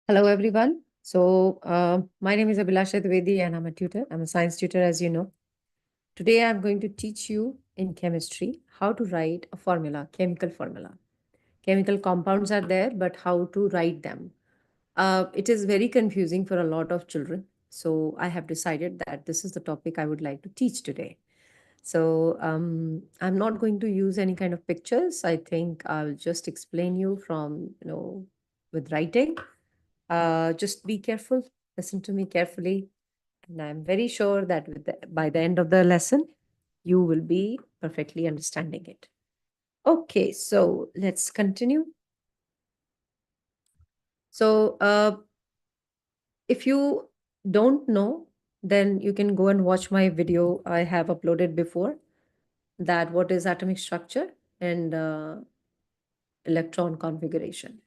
Hello, everyone. My name is Abhilasha Dwivedi, and I'm a tutor. I'm a science tutor, as you know. Today, I'm going to teach you in chemistry how to write a formula, chemical formula. Chemical compounds are there, but how to write them. It is very confusing for a lot of children. So, I have decided that this is the topic I would like to teach today. I'm not going to use any kind of pictures. I think I'll just explain you from, with writing. Just be careful, listen to me carefully, and I'm very sure that by the end of the lesson, you will be perfectly understanding it. Okay, so let's continue. So, if you don't know, then you can go and watch my video I have uploaded before, that what is atomic structure and electron configuration.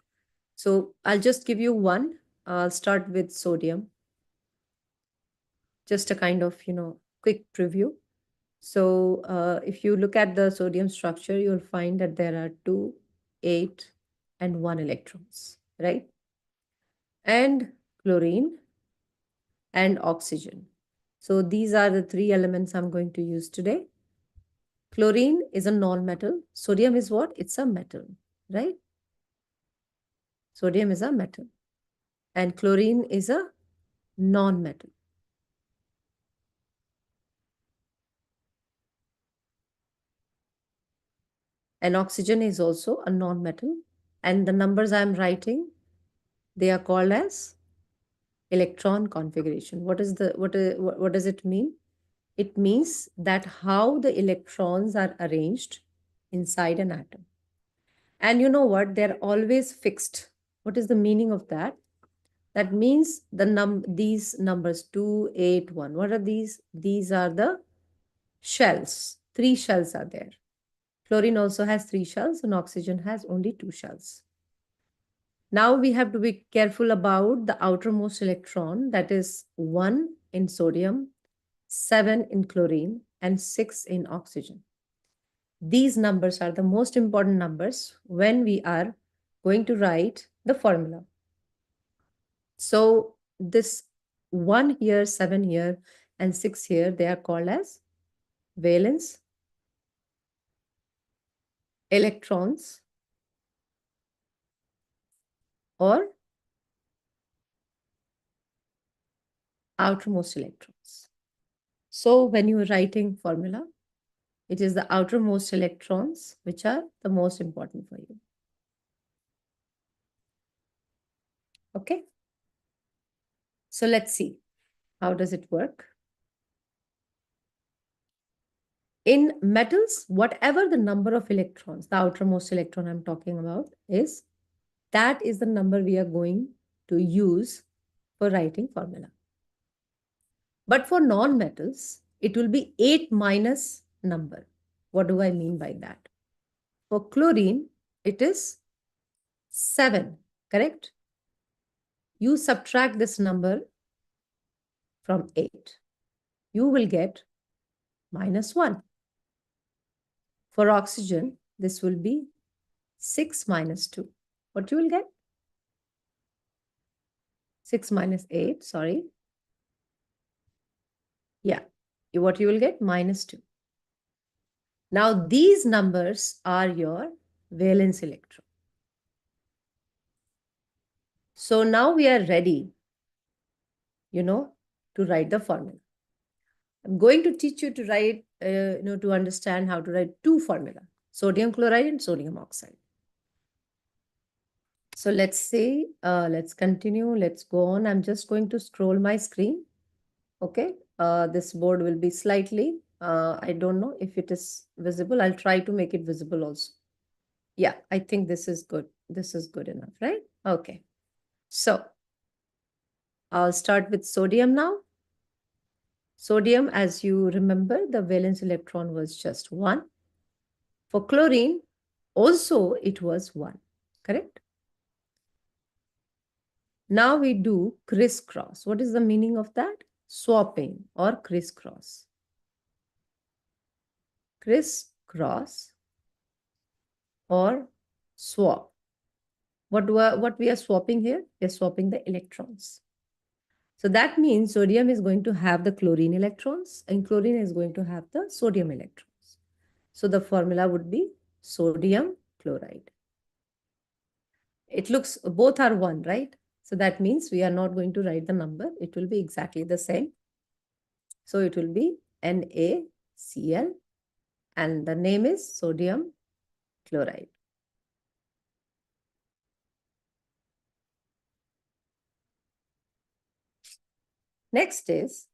So, I'll just give you one. I'll start with sodium, just a kind of, quick preview. So if you look at the sodium structure, you'll find that there are 2, 8, and 1 electrons, right? And chlorine and oxygen. So these are the three elements I'm going to use today. Chlorine is a non-metal. Sodium is what? It's a metal, right? Sodium is a metal. And chlorine is a non-metal. And oxygen is also a non-metal. And the numbers I'm writing, they are called as electron configuration. What does it mean? It means that how the electrons are arranged inside an atom. And you know what? They're always fixed. What is the meaning of that? That means these numbers 2, 8, 1. What are these? These are the shells. Three shells are there. Chlorine also has three shells, and oxygen has only two shells. Now we have to be careful about the outermost electron, that is 1 in sodium, 7 in chlorine, and 6 in oxygen. These numbers are the most important numbers when we are going to write the formula. So this 1 here, 7 here, and 6 here, they are called as valence electrons or outermost electrons. So when you are writing formula, it is the outermost electrons which are the most important for you. Okay. So let's see. How does it work? In metals, whatever the number of electrons, the outermost electron I'm talking about is, that is the number we are going to use for writing formula. But for non-metals, it will be 8 minus number. What do I mean by that? For chlorine, it is 7, correct? You subtract this number from 8. You will get -1. For oxygen, this will be 6 minus 2. What you will get? 6 minus 8, sorry. Yeah, what you will get? -2. Now, these numbers are your valence electron. So now we are ready, to write the formula. I'm going to teach you to write, to understand how to write two formula, sodium chloride and sodium oxide. So let's say, let's continue. Let's go on. I'm just going to scroll my screen. Okay. This board will be slightly, I don't know if it is visible. I'll try to make it visible also. Yeah, I think this is good. This is good enough, right? Okay. So I'll start with sodium now. Sodium, as you remember, the valence electron was just 1. For chlorine, also it was 1, correct? Now we do crisscross. What is the meaning of that? Swapping or crisscross. Crisscross or swap. What we are swapping here? We are swapping the electrons. So that means sodium is going to have the chlorine electrons and chlorine is going to have the sodium electrons. So the formula would be sodium chloride. It looks both are 1, right? So that means we are not going to write the number. It will be exactly the same. So it will be NaCl and the name is sodium chloride. Next is,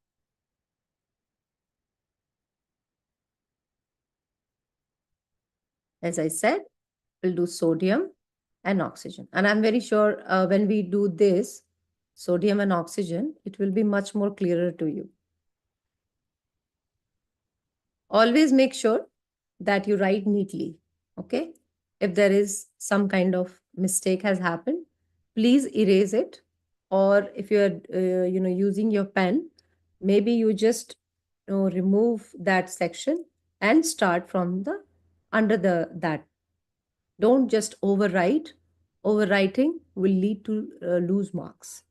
as I said, we'll do sodium and oxygen. And I'm very sure when we do this, sodium and oxygen, it will be much more clearer to you. Always make sure that you write neatly, okay? If there is some kind of mistake has happened, please erase it. Or if you're using your pen, maybe you just remove that section and start from the under the that. Don't just overwrite. Overwriting will lead to lose marks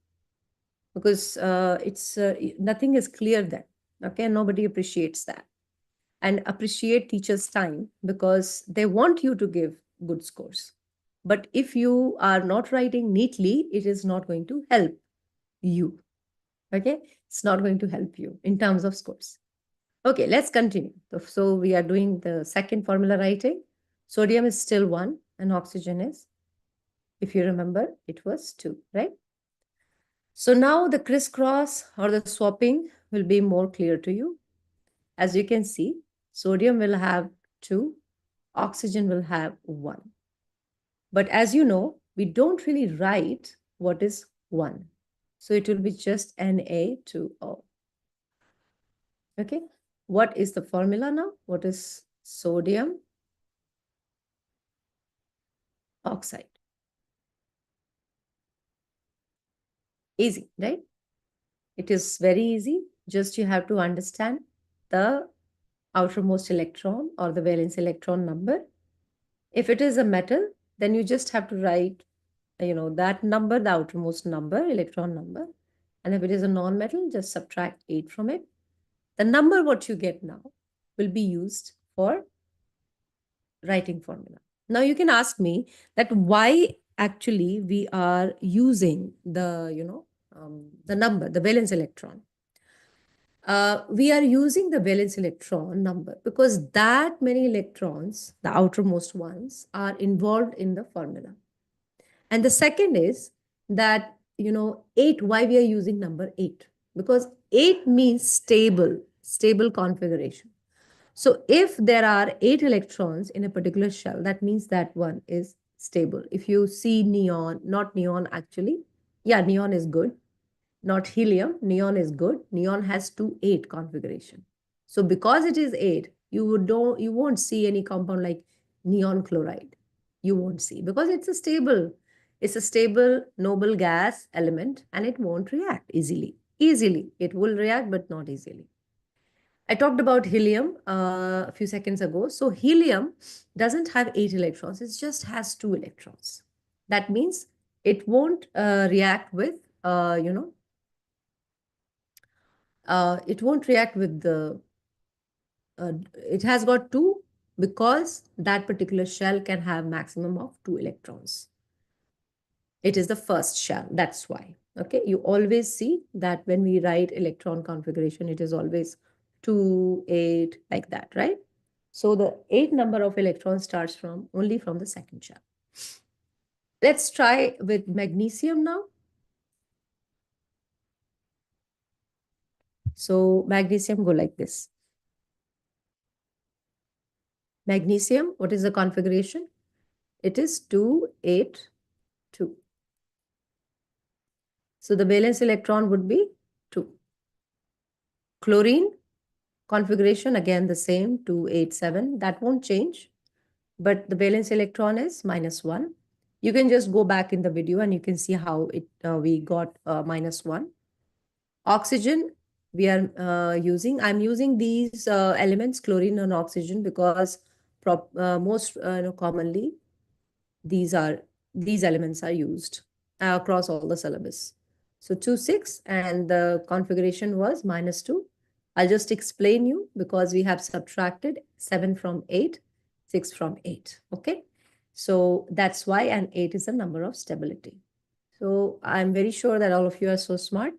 because it's nothing is clear then. Okay, nobody appreciates that. And appreciate teachers' time because they want you to give good scores. But if you are not writing neatly, it is not going to help you. Okay, it's not going to help you in terms of scores. Okay, let's continue. So we are doing the second formula writing. Sodium is still 1 and oxygen is, if you remember, it was 2, right? So now the crisscross or the swapping will be more clear to you. As you can see, sodium will have 2, oxygen will have 1. But as you know, we don't really write what is 1. So it will be just Na2O. Okay. What is the formula now? What is sodium oxide? Easy, right? It is very easy. Just you have to understand the outermost electron or the valence electron number. If it is a metal, then you just have to write, that number, the outermost number, electron number. And if it is a non-metal, just subtract 8 from it. The number what you get now will be used for writing formula. Now you can ask me that why actually we are using the number, the valence electron. We are using the valence electron number because that many electrons, the outermost ones, are involved in the formula. And the second is that, 8, why we are using number 8? Because 8 means stable configuration. So if there are 8 electrons in a particular shell, that means that one is stable. If you see neon, not neon actually, yeah, neon is good, not helium, neon is good. Neon has 2,8 configuration. So because it is 8, you won't see any compound like neon chloride. You won't see because it's a stable noble gas element and it won't react easily. Easily, it will react, but not easily. I talked about helium a few seconds ago. So helium doesn't have 8 electrons. It just has 2 electrons. That means it won't react with, it won't react with it has got 2 because that particular shell can have maximum of 2 electrons. It is the first shell. That's why. Okay. You always see that when we write electron configuration, it is always 2, 8, like that, right? So the 8 number of electrons starts from only from the second shell. Let's try with magnesium now. So magnesium go like this. Magnesium, what is the configuration? It is 2, 8, 2. So the valence electron would be 2. Chlorine configuration, again the same, 2, 8, 7. That won't change. But the valence electron is -1. You can just go back in the video and you can see how we got -1. Oxygen, I'm using these elements, chlorine and oxygen, because most commonly these are these elements are used across all the syllabus. So 2, 6, and the configuration was -2. I'll just explain you because we have subtracted 7 from 8, 6 from 8. Okay. So that's why, and 8 is a number of stability. So I'm very sure that all of you are so smart.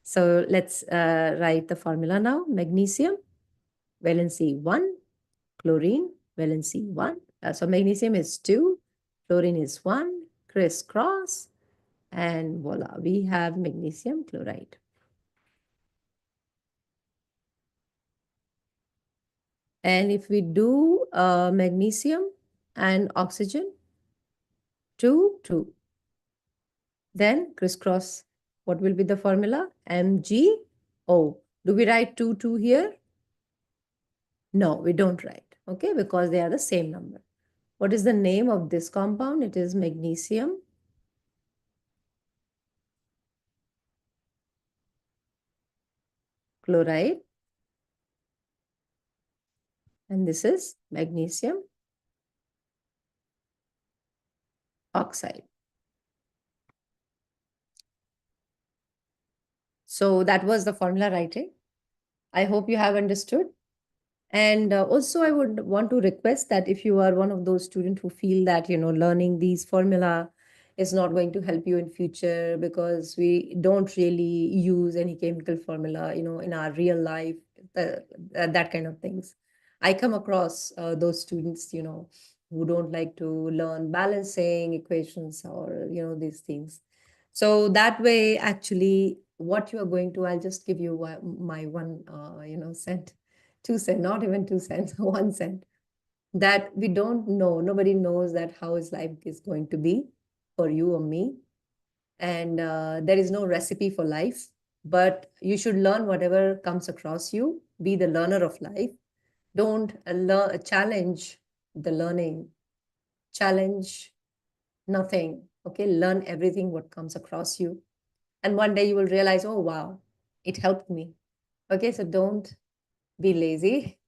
So let's write the formula now. Magnesium, valency 1, chlorine, valency 1. So magnesium is 2, chlorine is 1, crisscross, and voila, we have magnesium chloride. And if we do magnesium and oxygen, 2, 2, then crisscross, what will be the formula? MgO. Do we write 2, 2 here? No, we don't write, okay, because they are the same number. What is the name of this compound? It is magnesium chloride, and this is magnesium oxide. So that was the formula writing. I hope you have understood. And also, I would want to request that if you are one of those students who feel that, learning these formula is not going to help you in future because we don't really use any chemical formula, in our real life, that kind of things. I come across those students, who don't like to learn balancing equations or, these things. So that way, actually, what you are going to, I'll just give you my one, cent, 2 cent, not even 2 cents, 1 cent, that we don't know. Nobody knows that how his life is going to be for you or me. And there is no recipe for life, but you should learn whatever comes across you. Be the learner of life. Don't challenge the learning. Challenge nothing. Okay, learn everything what comes across you. And one day you will realize, oh, wow, it helped me. Okay, so don't be lazy.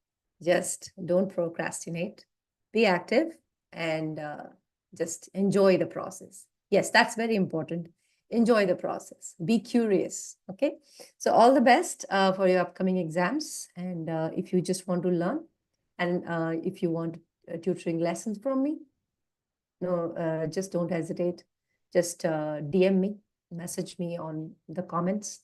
Just don't procrastinate. Be active and just enjoy the process. Yes, that's very important. Enjoy the process. Be curious. Okay. So, all the best for your upcoming exams. And if you just want to learn and if you want tutoring lessons from me, no, just don't hesitate. Just DM me, message me on the comments.